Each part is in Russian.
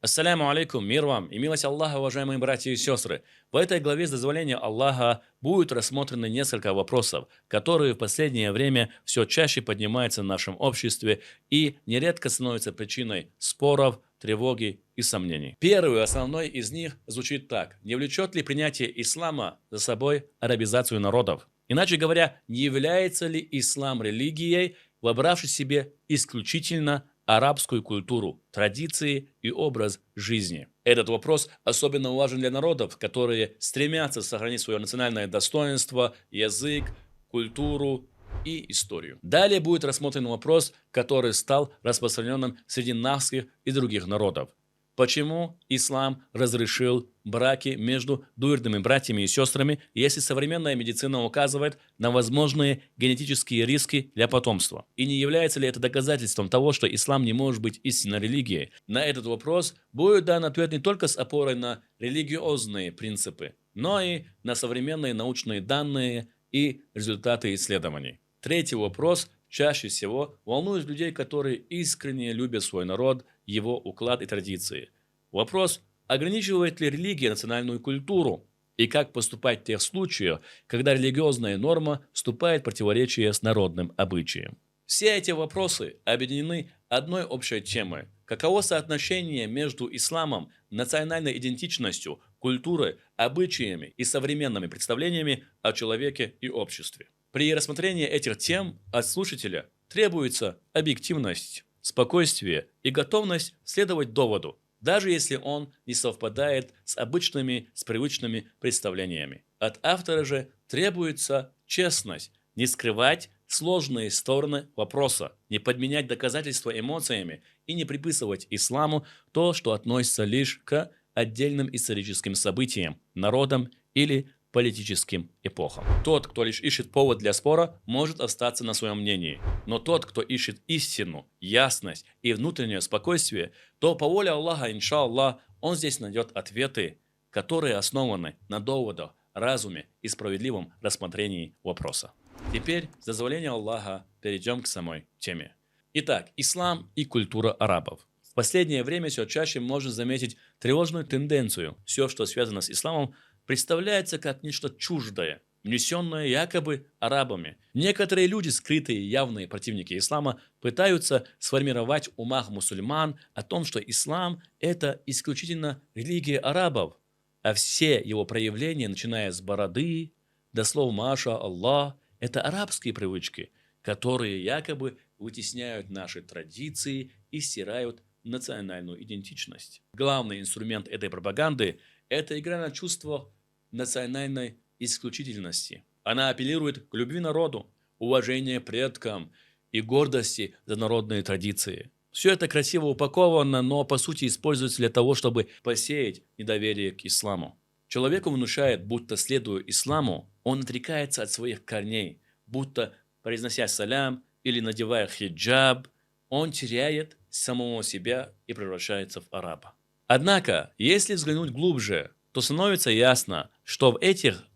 Ассаляму алейкум, мир вам и милость Аллаха, уважаемые братья и сестры. В этой главе с дозволения Аллаха будет рассмотрены несколько вопросов, которые в последнее время все чаще поднимаются в нашем обществе и нередко становятся причиной споров, тревоги и сомнений. Первый, основной из них звучит так. Не влечет ли принятие ислама за собой арабизацию народов? Иначе говоря, не является ли ислам религией, вобравшей в себе исключительно арабскую культуру, традиции и образ жизни? Этот вопрос особенно важен для народов, которые стремятся сохранить свое национальное достоинство, язык, культуру и историю. Далее будет рассмотрен вопрос, который стал распространенным среди нахских и других народов. Почему ислам разрешил браки между двоюродными братьями и сестрами, если современная медицина указывает на возможные генетические риски для потомства? И не является ли это доказательством того, что ислам не может быть истинной религией? На этот вопрос будет дан ответ не только с опорой на религиозные принципы, но и на современные научные данные и результаты исследований. Третий вопрос чаще всего волнует людей, которые искренне любят свой народ, его уклад и традиции. Вопрос, ограничивает ли религия национальную культуру и как поступать в тех случаях, когда религиозная норма вступает в противоречие с народным обычаем. Все эти вопросы объединены одной общей темой. Каково соотношение между исламом, национальной идентичностью, культурой, обычаями и современными представлениями о человеке и обществе? При рассмотрении этих тем от слушателя требуется объективность, спокойствие и готовность следовать доводу, даже если он не совпадает с привычными представлениями. От автора же требуется честность, не скрывать сложные стороны вопроса, не подменять доказательства эмоциями и не приписывать исламу то, что относится лишь к отдельным историческим событиям, народам или политическим эпохам. Тот, кто лишь ищет повод для спора, может остаться на своем мнении. Но тот, кто ищет истину, ясность и внутреннее спокойствие, то по воле Аллаха, иншаллах, он здесь найдет ответы, которые основаны на доводах, разуме и справедливом рассмотрении вопроса. Теперь, с дозволения Аллаха, перейдем к самой теме. Итак, ислам и культура арабов. В последнее время все чаще можно заметить тревожную тенденцию. Все, что связано с исламом, представляется как нечто чуждое, внесенное якобы арабами. Некоторые люди, скрытые и явные противники ислама, пытаются сформировать в умах мусульман о том, что ислам – это исключительно религия арабов, а все его проявления, начиная с бороды до слов «Маша Аллах», это арабские привычки, которые якобы вытесняют наши традиции и стирают национальную идентичность. Главный инструмент этой пропаганды – это игра на чувствах национальной исключительности. Она апеллирует к любви народу, уважению к предкам и гордости за народные традиции. Все это красиво упаковано, но по сути используется для того, чтобы посеять недоверие к исламу. Человеку внушает, будто следуя исламу, он отрекается от своих корней, будто произнося салям или надевая хиджаб, он теряет самого себя и превращается в араба. Однако, если взглянуть глубже, то становится ясно, что в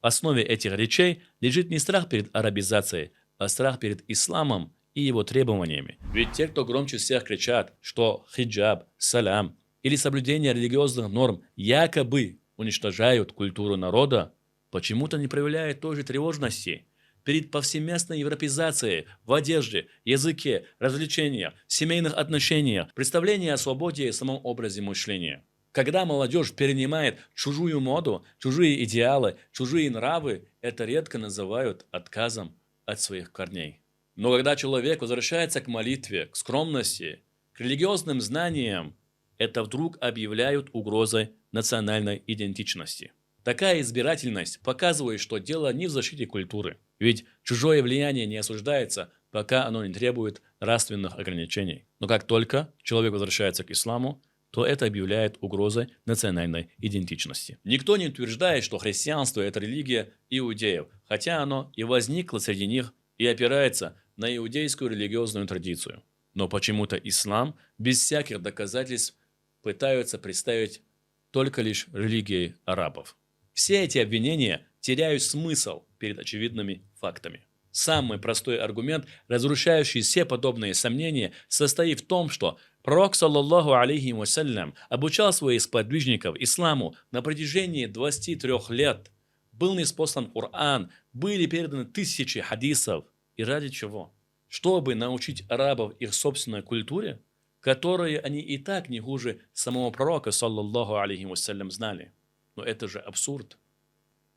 основе этих речей лежит не страх перед арабизацией, а страх перед исламом и его требованиями. Ведь те, кто громче всех кричат, что хиджаб, салям или соблюдение религиозных норм якобы уничтожают культуру народа, почему-то не проявляют той же тревожности перед повсеместной европеизацией в одежде, языке, развлечениях, семейных отношениях, представлении о свободе и самом образе мышления. Когда молодежь перенимает чужую моду, чужие идеалы, чужие нравы, это редко называют отказом от своих корней. Но когда человек возвращается к молитве, к скромности, к религиозным знаниям, это вдруг объявляют угрозой национальной идентичности. Такая избирательность показывает, что дело не в защите культуры. Ведь чужое влияние не осуждается, пока оно не требует нравственных ограничений. Но как только человек возвращается к исламу, то это объявляет угрозой национальной идентичности. Никто не утверждает, что христианство – это религия иудеев, хотя оно и возникло среди них и опирается на иудейскую религиозную традицию. Но почему-то ислам без всяких доказательств пытаются представить только лишь религией арабов. Все эти обвинения теряют смысл перед очевидными фактами. Самый простой аргумент, разрушающий все подобные сомнения, состоит в том, что пророк, саллаллаху алейхи вассалям, обучал своих сподвижников исламу на протяжении 23 лет. Был ниспослан Коран, были переданы тысячи хадисов. И ради чего? Чтобы научить арабов их собственной культуре, которые они и так не хуже самого пророка, саллаллаху алейхи вассалям, знали. Но это же абсурд.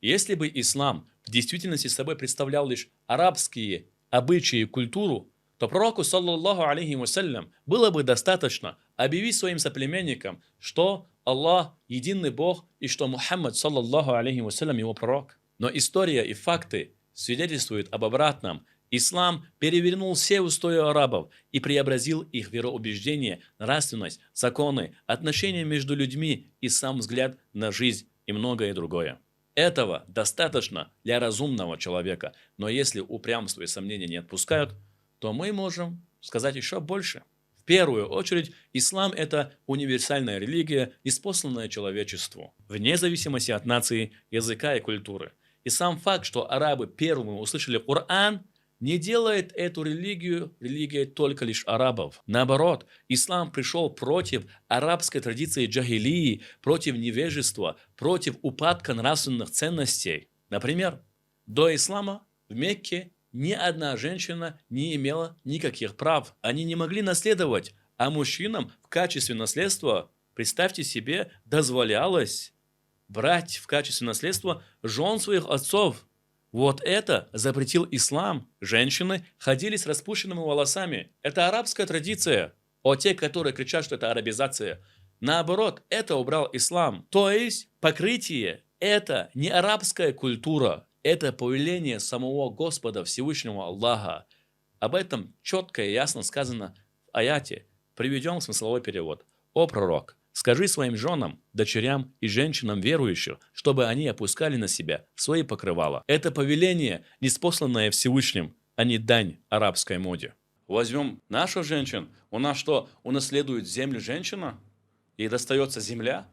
Если бы ислам в действительности собой представлял лишь арабские обычаи и культуру, то пророку, саллаллаху алейхи вассалям, было бы достаточно объявить своим соплеменникам, что Аллах единый Бог и что Мухаммад, саллаллаху алейхи вассалям, его пророк. Но история и факты свидетельствуют об обратном. Ислам перевернул все устои арабов и преобразил их вероубеждение, нравственность, законы, отношения между людьми и сам взгляд на жизнь и многое другое. Этого достаточно для разумного человека, но если упрямство и сомнения не отпускают, то мы можем сказать еще больше. В первую очередь, ислам – это универсальная религия, ниспосланная человечеству, вне зависимости от нации, языка и культуры. И сам факт, что арабы первыми услышали Коран, не делает эту религию религией только лишь арабов. Наоборот, ислам пришел против арабской традиции джахилии, против невежества, против упадка нравственных ценностей. Например, до ислама в Мекке ни одна женщина не имела никаких прав. Они не могли наследовать, а мужчинам в качестве наследства, представьте себе, дозволялось брать в качестве наследства жен своих отцов. Вот это запретил ислам. Женщины ходили с распущенными волосами. Это арабская традиция. А те, которые кричат, что это арабизация, наоборот, это убрал ислам. То есть покрытие – это не арабская культура. Это повеление самого Господа Всевышнего Аллаха. Об этом четко и ясно сказано в аяте. Приведем смысловой перевод. «О пророк, скажи своим женам, дочерям и женщинам верующих, чтобы они опускали на себя свои покрывала». Это повеление, ниспосланное Всевышним, а не дань арабской моде. Возьмем наших женщин. У нас что, унаследует землю женщина? Ей достается земля?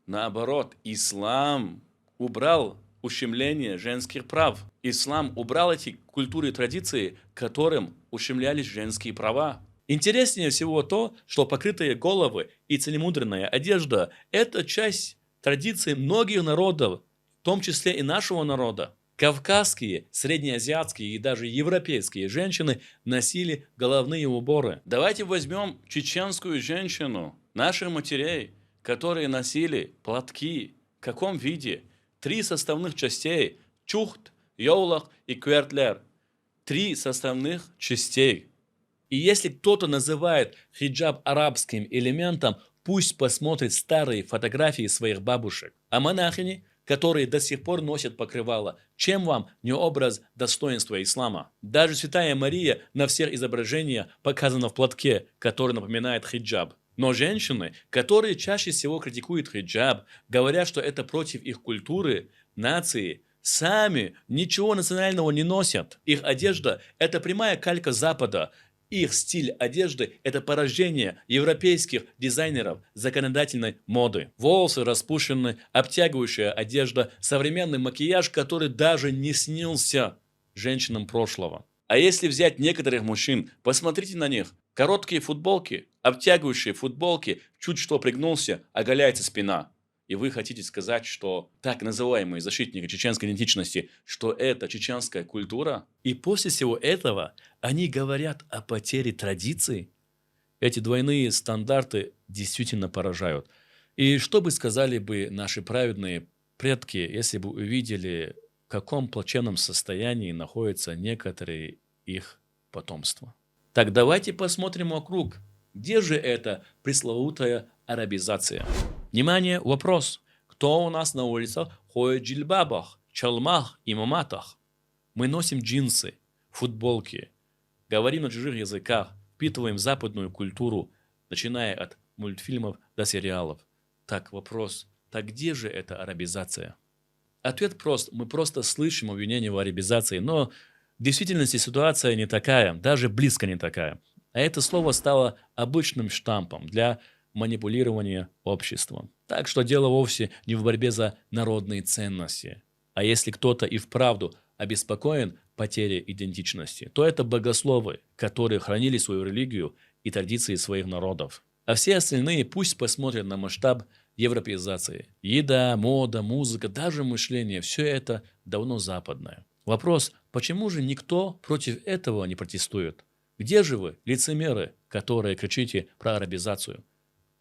Наоборот, ислам убрал ущемление женских прав. Ислам убрал эти культуры и традиции, которым ущемлялись женские права. Интереснее всего то, что покрытые головы и целомудренная одежда – это часть традиции многих народов, в том числе и нашего народа. Кавказские, среднеазиатские и даже европейские женщины носили головные уборы. Давайте возьмем чеченскую женщину, наших матерей, которые носили платки. В каком виде? 3 составных частей – чухт, йоулах и квертлер. 3 составных частей. И если кто-то называет хиджаб арабским элементом, пусть посмотрит старые фотографии своих бабушек. А монахини, которые до сих пор носят покрывало, чем вам не образ достоинства ислама? Даже святая Мария на всех изображениях показана в платке, который напоминает хиджаб. Но женщины, которые чаще всего критикуют хиджаб, говорят, что это против их культуры, нации, сами ничего национального не носят. Их одежда – это прямая калька Запада. Их стиль одежды – это порождение европейских дизайнеров законодательной моды. Волосы распущены, обтягивающая одежда, современный макияж, который даже не снился женщинам прошлого. А если взять некоторых мужчин, посмотрите на них. Короткие футболки, обтягивающие футболки, чуть что пригнулся, оголяется спина. И вы хотите сказать, что так называемые защитники чеченской идентичности, что это чеченская культура? И после всего этого они говорят о потере традиций? Эти двойные стандарты действительно поражают. И что бы сказали бы наши праведные предки, если бы увидели, в каком плачевном состоянии находятся некоторые их потомства? Так давайте посмотрим вокруг. Где же эта пресловутая арабизация? Внимание, вопрос. Кто у нас на улицах ходит в джильбабах, чалмах и маматах? Мы носим джинсы, футболки, говорим на чужих языках, впитываем западную культуру, начиная от мультфильмов до сериалов. Так вопрос, так где же эта арабизация? Ответ прост. Мы просто слышим обвинения в арабизации, но в действительности ситуация не такая, даже близко не такая. А это слово стало обычным штампом для манипулирования обществом. Так что дело вовсе не в борьбе за народные ценности. А если кто-то и вправду обеспокоен потере идентичности, то это богословы, которые хранили свою религию и традиции своих народов. А все остальные пусть посмотрят на масштаб европеизации. Еда, мода, музыка, даже мышление – все это давно западное. Вопрос, почему же никто против этого не протестует? Где же вы, лицемеры, которые кричите про арабизацию?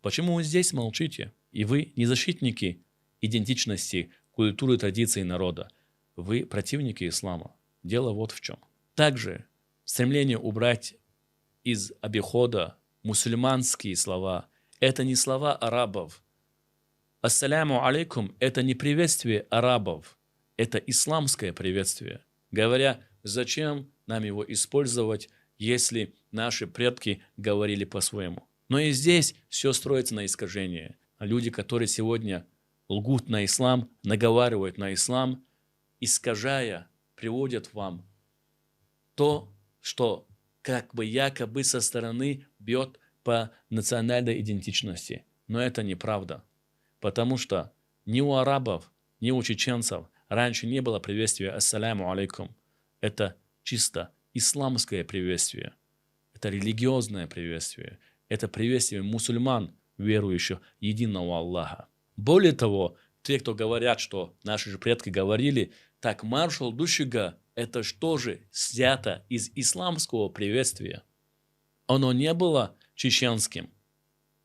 Почему вы здесь молчите? И вы не защитники идентичности, культуры, традиций народа. Вы противники ислама. Дело вот в чем. Также стремление убрать из обихода мусульманские слова – это не слова арабов. Ассаляму алейкум – это не приветствие арабов, это исламское приветствие. Говоря, зачем нам его использовать, если наши предки говорили по-своему. Но и здесь все строится на искажении. Люди, которые сегодня лгут на ислам, наговаривают на ислам, искажая, приводят вам то, что как бы якобы со стороны бьет по национальной идентичности. Но это неправда. Потому что ни у арабов, ни у чеченцев раньше не было приветствия «Ассаляму алейкум». Это чисто исламское приветствие. Это религиозное приветствие. Это приветствие мусульман, верующих единого Аллаха. Более того, те, кто говорят, что наши же предки говорили, так маршал Душига – это что же снято из исламского приветствия? Оно не было чеченским.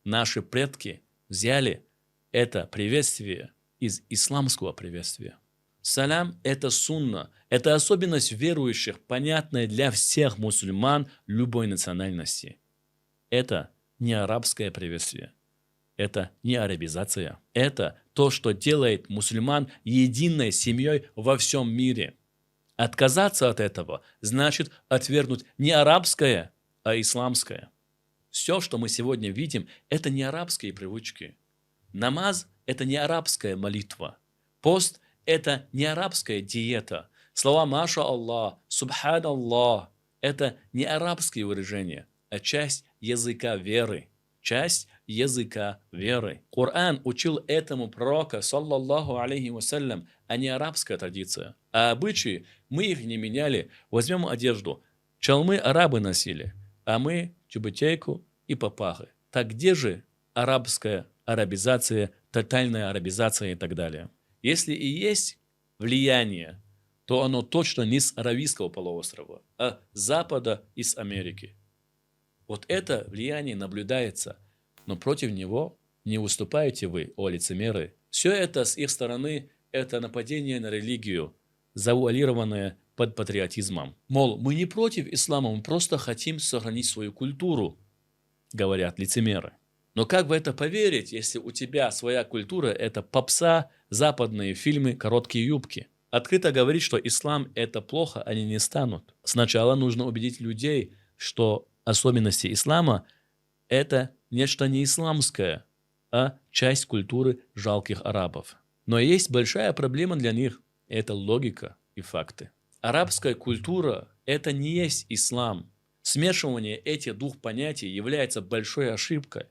Наши предки взяли это приветствие из исламского приветствия. Салям – это сунна, это особенность верующих, понятная для всех мусульман любой национальности. Это не арабское приветствие, это не арабизация. Это то, что делает мусульман единой семьей во всем мире. Отказаться от этого значит отвергнуть не арабское, а исламское. Все, что мы сегодня видим, это не арабские привычки. Намаз – это не арабская молитва. Пост – это не арабская диета. Слова «Маша Аллах», «Субхан Аллах» – это не арабские выражения, а часть языка веры. Часть языка веры. Коран учил этому пророка, саллаллаху алейхи вассалям, а не арабская традиция. А обычаи, мы их не меняли. Возьмем одежду. Чалмы арабы носили, а мы тюбетейку и папахи. Так где же арабская арабизация, тотальная арабизация и так далее? Если и есть влияние, то оно точно не с Аравийского полуострова, а с Запада и с Америки. Вот это влияние наблюдается, но против него не выступаете вы, о лицемеры. Все это с их стороны – это нападение на религию, завуалированное под патриотизмом. Мол, мы не против ислама, мы просто хотим сохранить свою культуру, говорят лицемеры. Но как в это поверить, если у тебя своя культура – это попса, западные фильмы, короткие юбки? Открыто говорить, что ислам – это плохо, они не станут. Сначала нужно убедить людей, что особенности ислама – это нечто не исламское, а часть культуры жалких арабов. Но есть большая проблема для них – это логика и факты. Арабская культура – это не есть ислам. Смешивание этих двух понятий является большой ошибкой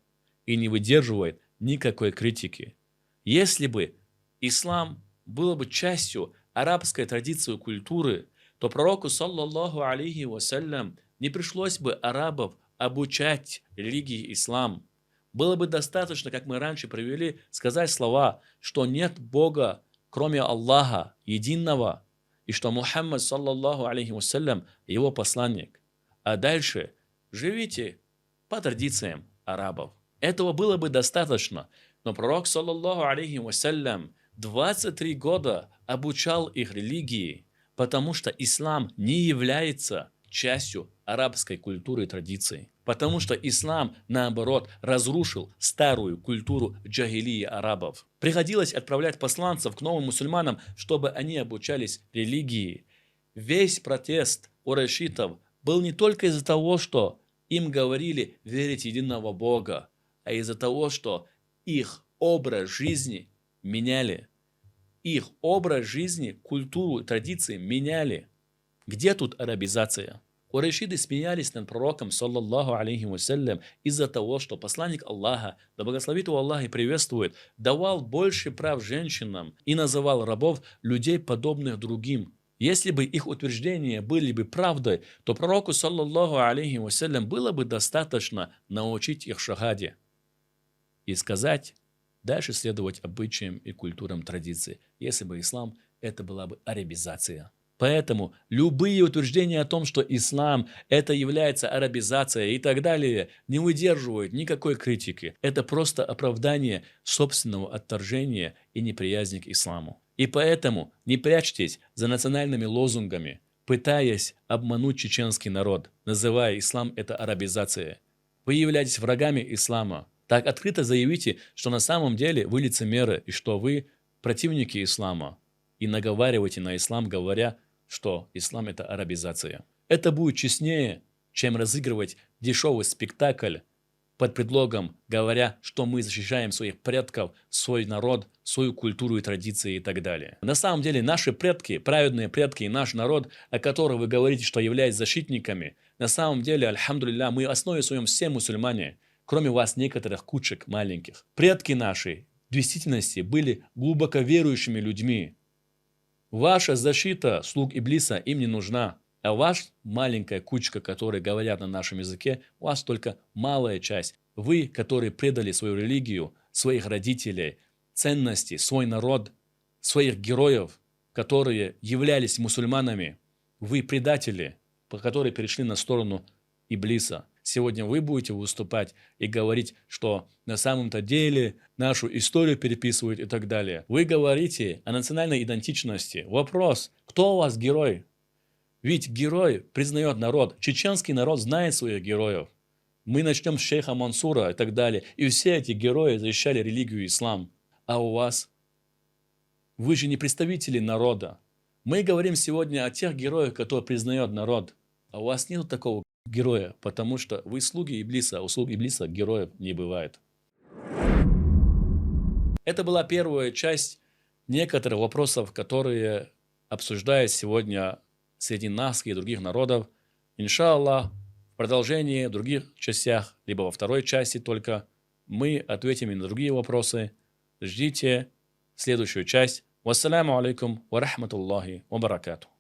и не выдерживает никакой критики. Если бы ислам был бы частью арабской традиции и культуры, то пророку, саллаллаху алейхи вассалям, не пришлось бы арабов обучать религии ислам. Было бы достаточно, как мы раньше привели, сказать слова, что нет Бога, кроме Аллаха, единого, и что Мухаммад, саллаллаху алейхи вассалям, его посланник. А дальше живите по традициям арабов. Этого было бы достаточно, но пророк, саллаллаху алейхи вассалям, 23 года обучал их религии, потому что ислам не является частью арабской культуры и традиций. Потому что ислам, наоборот, разрушил старую культуру джахилии арабов. Приходилось отправлять посланцев к новым мусульманам, чтобы они обучались религии. Весь протест курайшитов был не только из-за того, что им говорили верить в единого Бога, а из-за того, что их образ жизни меняли. Их образ жизни, культуру, традиции меняли. Где тут арабизация? Курайшиды смеялись над пророком, саллаллаху алейхи вассалям, из-за того, что посланник Аллаха, да благословит его Аллах и приветствует, давал больше прав женщинам и называл рабов людей, подобных другим, Если бы их утверждения были бы правдой, то пророку, саллаллаху алейхи вассалям, было бы достаточно научить их шахаде и сказать, дальше следовать обычаям и культурам традиций. Если бы ислам, это была бы арабизация. Поэтому любые утверждения о том, что ислам это является арабизацией и так далее, не выдерживают никакой критики. Это просто оправдание собственного отторжения и неприязни к исламу. И поэтому не прячьтесь за национальными лозунгами, пытаясь обмануть чеченский народ, называя ислам это арабизацией. Вы являетесь врагами ислама. Так открыто заявите, что на самом деле вы лицемеры и что вы противники ислама. И наговаривайте на ислам, говоря, что ислам это арабизация. Это будет честнее, чем разыгрывать дешевый спектакль под предлогом, говоря, что мы защищаем своих предков, свой народ, свою культуру и традиции и так далее. На самом деле наши предки, праведные предки и наш народ, о котором вы говорите, что являются защитниками, на самом деле, альхамдулилля, мы в основе своем все мусульмане, кроме вас некоторых кучек маленьких. Предки наши в действительности были глубоко верующими людьми. Ваша защита слуг Иблиса им не нужна. А ваша маленькая кучка, которые говорят на нашем языке, у вас только малая часть. Вы, которые предали свою религию, своих родителей, ценности, свой народ, своих героев, которые являлись мусульманами, вы предатели, которые перешли на сторону Иблиса. Сегодня вы будете выступать и говорить, что на самом-то деле нашу историю переписывают и так далее. Вы говорите о национальной идентичности. Вопрос, кто у вас герой? Ведь герой признает народ. Чеченский народ знает своих героев. Мы начнем с шейха Мансура и так далее. И все эти герои защищали религию ислам. А у вас? Вы же не представители народа. Мы говорим сегодня о тех героях, которые признает народ. А у вас нет такого героя, потому что вы слуги Иблиса, а у слуг Иблиса героев не бывает. Это была первая часть некоторых вопросов, которые обсуждают сегодня среди нас и других народов. Иншаллах, в продолжении в других частях, либо во второй части только, мы ответим и на другие вопросы. Ждите следующую часть. Вассаляму алейкум ва рахматуллахи ва баракатух.